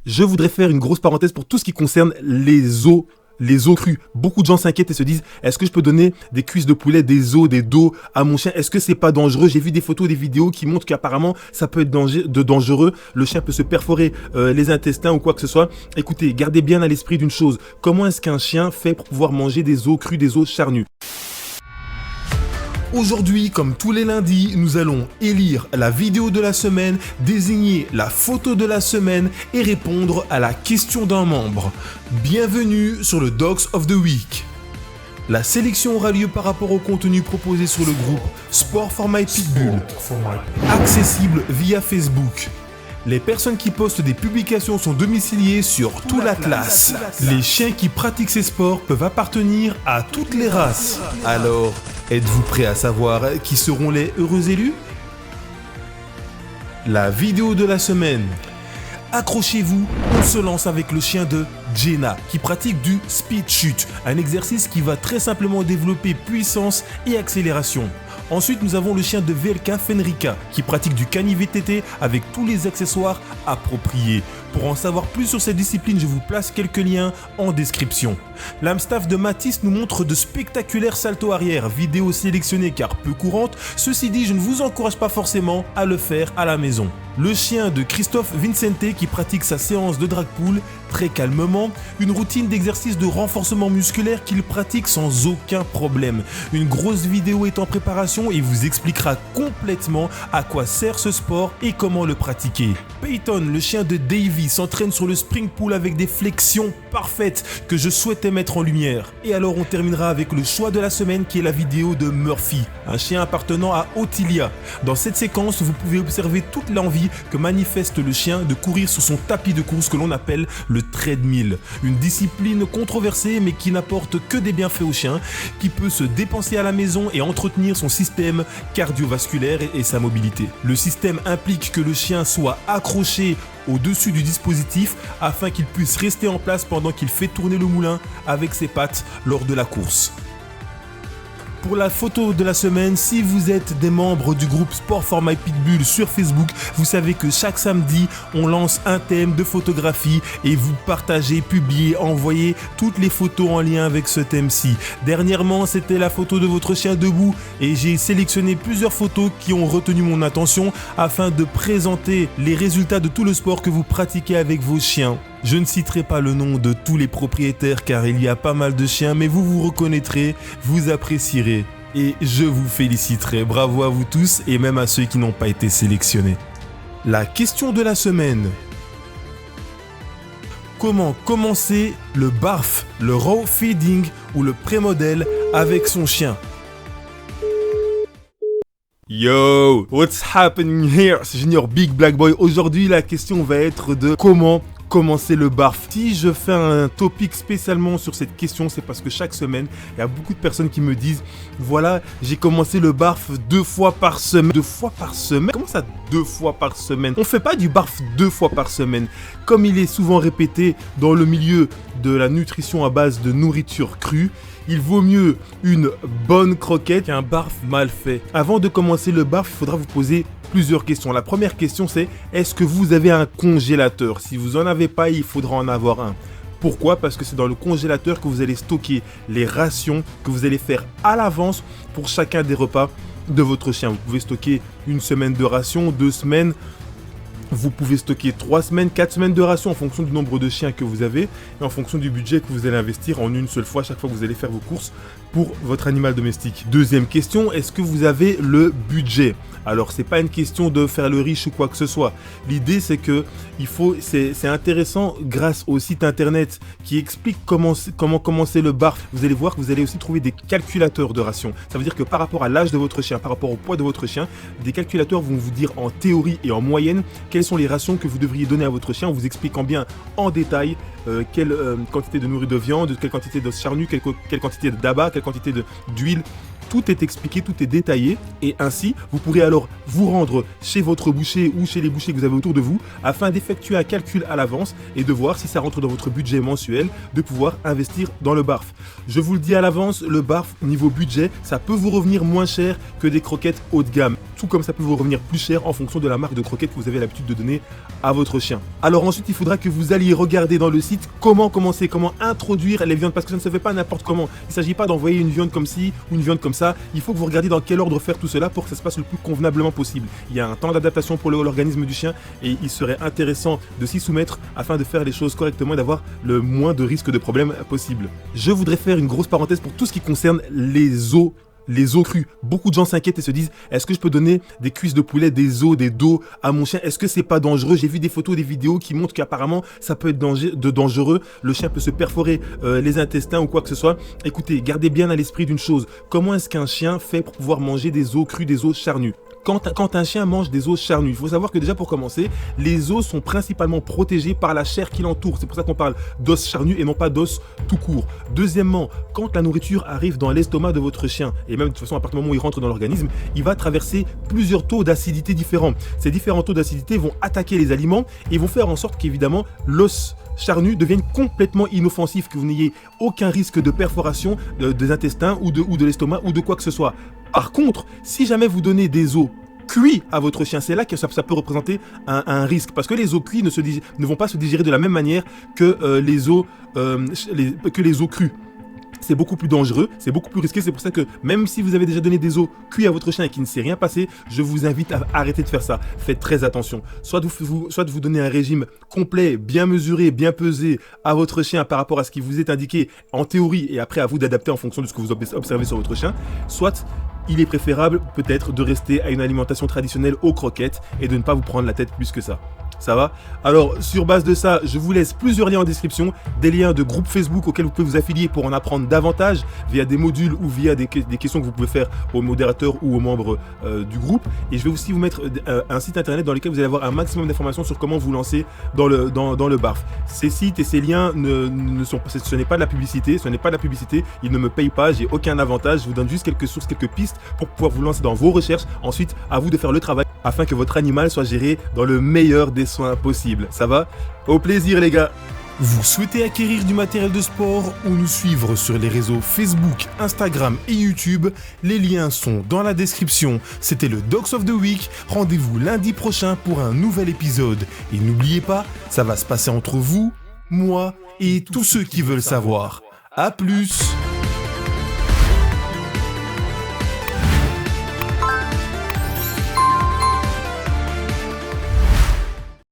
Je voudrais faire une grosse parenthèse pour tout ce qui concerne les os crues. Beaucoup de gens s'inquiètent et se disent, est-ce que je peux donner des cuisses de poulet, des os, des dos à mon chien? Est-ce que c'est pas dangereux? J'ai vu des photos, des vidéos qui montrent qu'apparemment ça peut être dangereux. Le chien peut se perforer les intestins ou quoi que ce soit. Écoutez, gardez bien à l'esprit d'une chose. Comment est-ce qu'un chien fait pour pouvoir manger des os crus, des os charnus? Aujourd'hui, comme tous les lundis, nous allons élire la vidéo de la semaine, désigner la photo de la semaine et répondre à la question d'un membre. Bienvenue sur le Dogs of the Week. La sélection aura lieu par rapport au contenu proposé sur le groupe Sport for My Pitbull, accessible via Facebook. Les personnes qui postent des publications sont domiciliées sur tout l'Atlas. Les chiens qui pratiquent ces sports peuvent appartenir à toutes les races. Alors, êtes-vous prêts à savoir qui seront les heureux élus? La vidéo de la semaine. Accrochez-vous, on se lance avec le chien de Jenna qui pratique du speed shoot, un exercice qui va très simplement développer puissance et accélération. Ensuite, nous avons le chien de VLK Fenrica qui pratique du cani-VTT avec tous les accessoires appropriés. Pour en savoir plus sur cette discipline, je vous place quelques liens en description. L'Amstaff de Matisse nous montre de spectaculaires saltos arrière, vidéo sélectionnée car peu courante. Ceci dit, je ne vous encourage pas forcément à le faire à la maison. Le chien de Christophe Vincente qui pratique sa séance de drag pull très calmement, une routine d'exercice de renforcement musculaire qu'il pratique sans aucun problème. Une grosse vidéo est en préparation et vous expliquera complètement à quoi sert ce sport et comment le pratiquer. Peyton, le chien de Davy, s'entraîne sur le spring pull avec des flexions parfaites que je souhaitais mettre en lumière. Et alors on terminera avec le choix de la semaine qui est la vidéo de Murphy, un chien appartenant à Ottilia. Dans cette séquence, vous pouvez observer toute l'envie que manifeste le chien de courir sur son tapis de course que l'on appelle le treadmill. Une discipline controversée mais qui n'apporte que des bienfaits au chien, qui peut se dépenser à la maison et entretenir son système cardiovasculaire et sa mobilité. Le système implique que le chien soit accroché au-dessus du dispositif afin qu'il puisse rester en place pendant qu'il fait tourner le moulin avec ses pattes lors de la course. Pour la photo de la semaine, si vous êtes des membres du groupe Sport for My Pitbull sur Facebook, vous savez que chaque samedi, on lance un thème de photographie et vous partagez, publiez, envoyez toutes les photos en lien avec ce thème-ci. Dernièrement, c'était la photo de votre chien debout et j'ai sélectionné plusieurs photos qui ont retenu mon attention afin de présenter les résultats de tout le sport que vous pratiquez avec vos chiens. Je ne citerai pas le nom de tous les propriétaires car il y a pas mal de chiens, mais vous vous reconnaîtrez, vous apprécierez et je vous féliciterai. Bravo à vous tous et même à ceux qui n'ont pas été sélectionnés. La question de la semaine. Comment commencer le barf, le raw feeding ou le pré-modèle avec son chien? Yo, what's happening here? C'est Junior Big Black Boy. Aujourd'hui, la question va être de comment commencer le barf. Si je fais un topic spécialement sur cette question, c'est parce que chaque semaine, il y a beaucoup de personnes qui me disent voilà, j'ai commencé le barf 2 fois par semaine. 2 fois par semaine? Comment ça 2 fois par semaine? On fait pas du barf 2 fois par semaine. Comme il est souvent répété dans le milieu de la nutrition à base de nourriture crue, il vaut mieux une bonne croquette qu'un barf mal fait. Avant de commencer le barf, il faudra vous poser plusieurs questions. La première question c'est, est-ce que vous avez un congélateur? Si vous n'en avez pas, il faudra en avoir un. Pourquoi? Parce que c'est dans le congélateur que vous allez stocker les rations que vous allez faire à l'avance pour chacun des repas de votre chien. Vous pouvez stocker une semaine de rations, 2 semaines. Vous pouvez stocker 3 semaines, 4 semaines de rations en fonction du nombre de chiens que vous avez et en fonction du budget que vous allez investir en une seule fois chaque fois que vous allez faire vos courses pour votre animal domestique. Deuxième question, est-ce que vous avez le budget? Alors, c'est pas une question de faire le riche ou quoi que ce soit. L'idée, c'est que c'est intéressant grâce au site internet qui explique comment commencer le barf. Vous allez voir que vous allez aussi trouver des calculateurs de rations. Ça veut dire que par rapport à l'âge de votre chien, par rapport au poids de votre chien, des calculateurs vont vous dire en théorie et en moyenne quelles sont les rations que vous devriez donner à votre chien en vous expliquant bien en détail quelle quantité de nourriture de viande, quelle quantité de charnu, quelle quantité d'abat, quelle quantité d'huile tout est expliqué, tout est détaillé et ainsi vous pourrez alors vous rendre chez votre boucher ou chez les bouchers que vous avez autour de vous afin d'effectuer un calcul à l'avance et de voir si ça rentre dans votre budget mensuel de pouvoir investir dans le barf. Je vous le dis à l'avance, le barf niveau budget, ça peut vous revenir moins cher que des croquettes haut de gamme, tout comme ça peut vous revenir plus cher en fonction de la marque de croquettes que vous avez l'habitude de donner à votre chien. Alors ensuite, il faudra que vous alliez regarder dans le site comment commencer, comment introduire les viandes, parce que ça ne se fait pas n'importe comment. Il ne s'agit pas d'envoyer une viande comme ci ou une viande comme ça. Il faut que vous regardiez dans quel ordre faire tout cela pour que ça se passe le plus convenablement possible. Il y a un temps d'adaptation pour l'organisme du chien et il serait intéressant de s'y soumettre afin de faire les choses correctement et d'avoir le moins de risques de problèmes possible. Je voudrais faire une grosse parenthèse pour tout ce qui concerne les os crues. Beaucoup de gens s'inquiètent et se disent, est-ce que je peux donner des cuisses de poulet, des os, des dos à mon chien? Est-ce que c'est pas dangereux? J'ai vu des photos, des vidéos qui montrent qu'apparemment ça peut être dangereux. Le chien peut se perforer les intestins ou quoi que ce soit. Écoutez, gardez bien à l'esprit d'une chose. Comment est-ce qu'un chien fait pour pouvoir manger des os crus, des os charnus? Quand un chien mange des os charnus, il faut savoir que déjà pour commencer, les os sont principalement protégés par la chair qui l'entoure. C'est pour ça qu'on parle d'os charnus et non pas d'os tout court. Deuxièmement, quand la nourriture arrive dans l'estomac de votre chien, et même de toute façon à partir du moment où il rentre dans l'organisme, il va traverser plusieurs taux d'acidité différents. Ces différents taux d'acidité vont attaquer les aliments et vont faire en sorte qu'évidemment l'os charnu devienne complètement inoffensif, que vous n'ayez aucun risque de perforation des intestins ou de l'estomac ou de quoi que ce soit. Par contre, si jamais vous donnez des os cuits à votre chien, c'est là que ça peut représenter un risque, parce que les os cuits ne vont pas se digérer de la même manière que les os crus. C'est beaucoup plus dangereux, c'est beaucoup plus risqué. C'est pour ça que même si vous avez déjà donné des os cuits à votre chien et qu'il ne s'est rien passé, je vous invite à arrêter de faire ça. Faites très attention. Soit vous donnez un régime complet, bien mesuré, bien pesé à votre chien par rapport à ce qui vous est indiqué en théorie et après à vous d'adapter en fonction de ce que vous observez sur votre chien. Soit il est préférable peut-être de rester à une alimentation traditionnelle aux croquettes et de ne pas vous prendre la tête plus que ça. Ça va? Alors, sur base de ça, je vous laisse plusieurs liens en description, des liens de groupes Facebook auxquels vous pouvez vous affilier pour en apprendre davantage via des modules ou via des questions que vous pouvez faire aux modérateurs ou aux membres du groupe. Et je vais aussi vous mettre un site internet dans lequel vous allez avoir un maximum d'informations sur comment vous lancer dans le barf. Ces sites et ces liens ce n'est pas de la publicité, ils ne me payent pas, j'ai aucun avantage, je vous donne juste quelques sources, quelques pistes pour pouvoir vous lancer dans vos recherches. Ensuite, à vous de faire le travail afin que votre animal soit géré dans le meilleur des soins possibles. Ça va? Au plaisir les gars! Vous souhaitez acquérir du matériel de sport ou nous suivre sur les réseaux Facebook, Instagram et YouTube? Les liens sont dans la description. C'était le Dogs of the Week. Rendez-vous lundi prochain pour un nouvel épisode. Et n'oubliez pas, ça va se passer entre vous, moi et tous ceux qui veulent savoir. À plus!